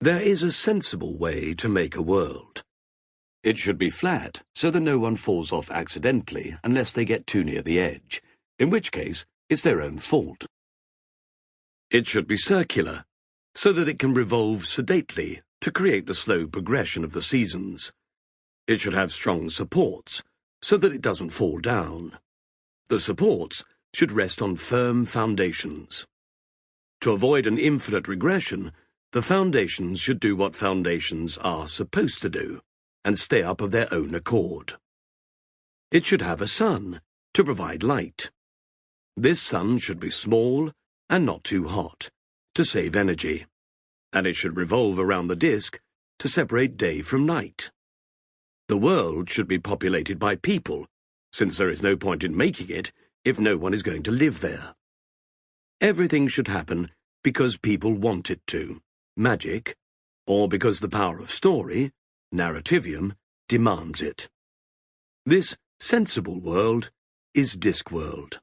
There is a sensible way to make a world. It should be flat, so that no one falls off accidentally unless they get too near the edge, in which case it's their own fault. It should be circular, so that it can revolve sedately to create the slow progression of the seasons. It should have strong supports, so that it doesn't fall down. The supports should rest on firm foundations. To avoid an infinite regression, the foundations should do what foundations are supposed to do, and stay up of their own accord. It should have a sun to provide light. This sun should be small and not too hot, to save energy, and it should revolve around the disk to separate day from night. The world should be populated by people, since there is no point in making it if no one is going to live there. Everything should happen because people want it to, magic, or because the power of story, narrativium, demands it. This sensible world is Discworld.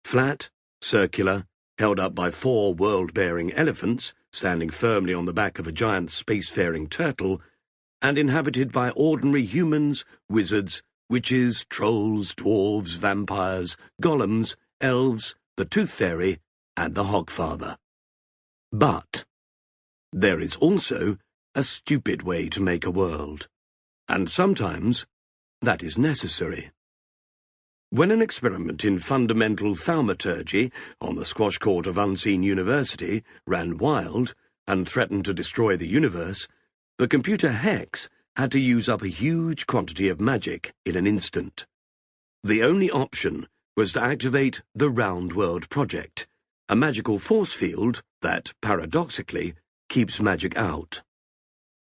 Flat, circular, held up by 4 world-bearing elephants standing firmly on the back of a giant spacefaring turtle, and inhabited by ordinary humans, wizards, witches, trolls, dwarves, vampires, golems, elves, the Tooth Fairy, and the Hogfather. But there is also a stupid way to make a world, and sometimes that is necessary. When an experiment in fundamental thaumaturgy on the squash court of Unseen University ran wild and threatened to destroy the universe, the computer Hex had to use up a huge quantity of magic in an instant. The only option was to activate the Roundworld project, a magical force field that, paradoxically, keeps magic out.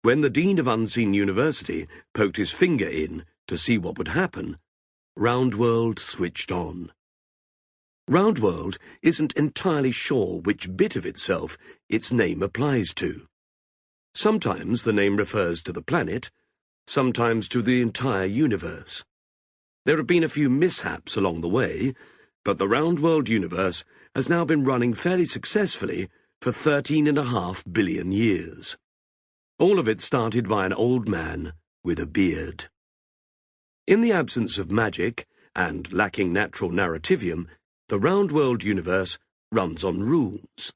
When the Dean of Unseen University poked his finger in to see what would happen, Roundworld switched on. Roundworld isn't entirely sure which bit of itself its name applies to. Sometimes the name refers to the planet, sometimes to the entire universe. There have been a few mishaps along the way, but the Roundworld universe has now been running fairly successfully for 13.5 billion years. All of it started by an old man with a beard. In the absence of magic, and lacking natural narrativium, the Roundworld universe runs on rules.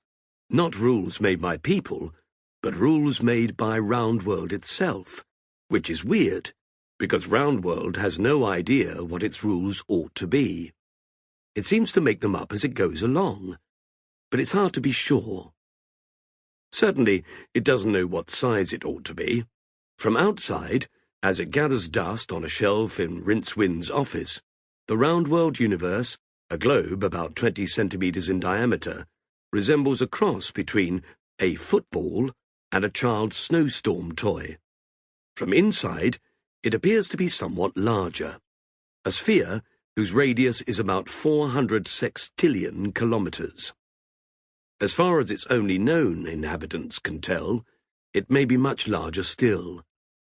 Not rules made by people, but rules made by Roundworld itself, which is weird, because Roundworld has no idea what its rules ought to be. It seems to make them up as it goes along, but it's hard to be sure. Certainly, it doesn't know what size it ought to be. From outside, as it gathers dust on a shelf in Rincewind's office, the Roundworld universe, a globe about 20 centimeters in diameter, resembles a cross between a football and a child's snowstorm toy. From inside, it appears to be somewhat larger, a sphere whose radius is about 400 sextillion kilometers. As far as its only known inhabitants can tell, it may be much larger still,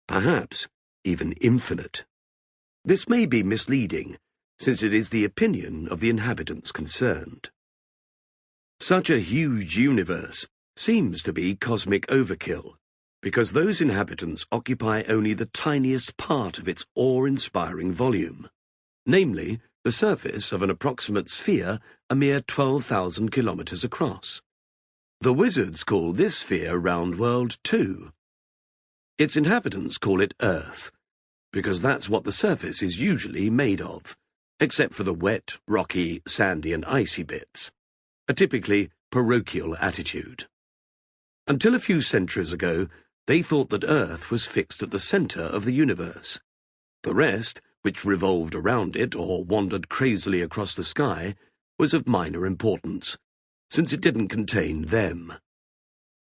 perhaps even infinite. This may be misleading, since it is the opinion of the inhabitants concerned. Such a huge universe seems to be cosmic overkill, because those inhabitants occupy only the tiniest part of its awe-inspiring volume, namely the surface of an approximate sphere a mere 12,000 kilometers across. The wizards call this sphere Roundworld too. Its inhabitants call it Earth, because that's what the surface is usually made of, except for the wet, rocky, sandy and icy bits, a typically parochial attitude. Until a few centuries ago, they thought that Earth was fixed at the centre of the universe. The rest, which revolved around it or wandered crazily across the sky, was of minor importance, since it didn't contain them.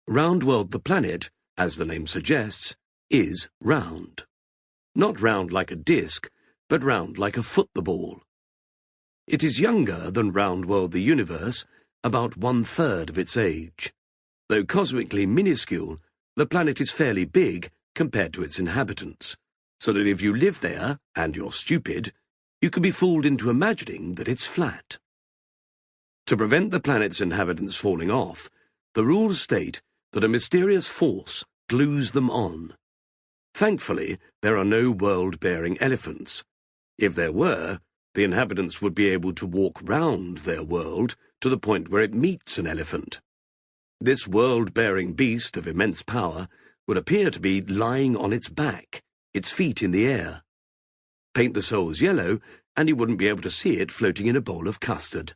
Roundworld the planet, as the name suggests, is round. Not round like a disk, but round like a football. It is younger than Roundworld the universe, about 1/3 of its age. Though cosmically minuscule, the planet is fairly big compared to its inhabitants, so that if you live there, and you're stupid, you can be fooled into imagining that it's flat. To prevent the planet's inhabitants falling off, the rules state that a mysterious force glues them on. Thankfully, there are no world-bearing elephants. If there were, the inhabitants would be able to walk round their world to the point where it meets an elephant. This world-bearing beast of immense power would appear to be lying on its back, its feet in the air. Paint the souls yellow, and you wouldn't be able to see it floating in a bowl of custard.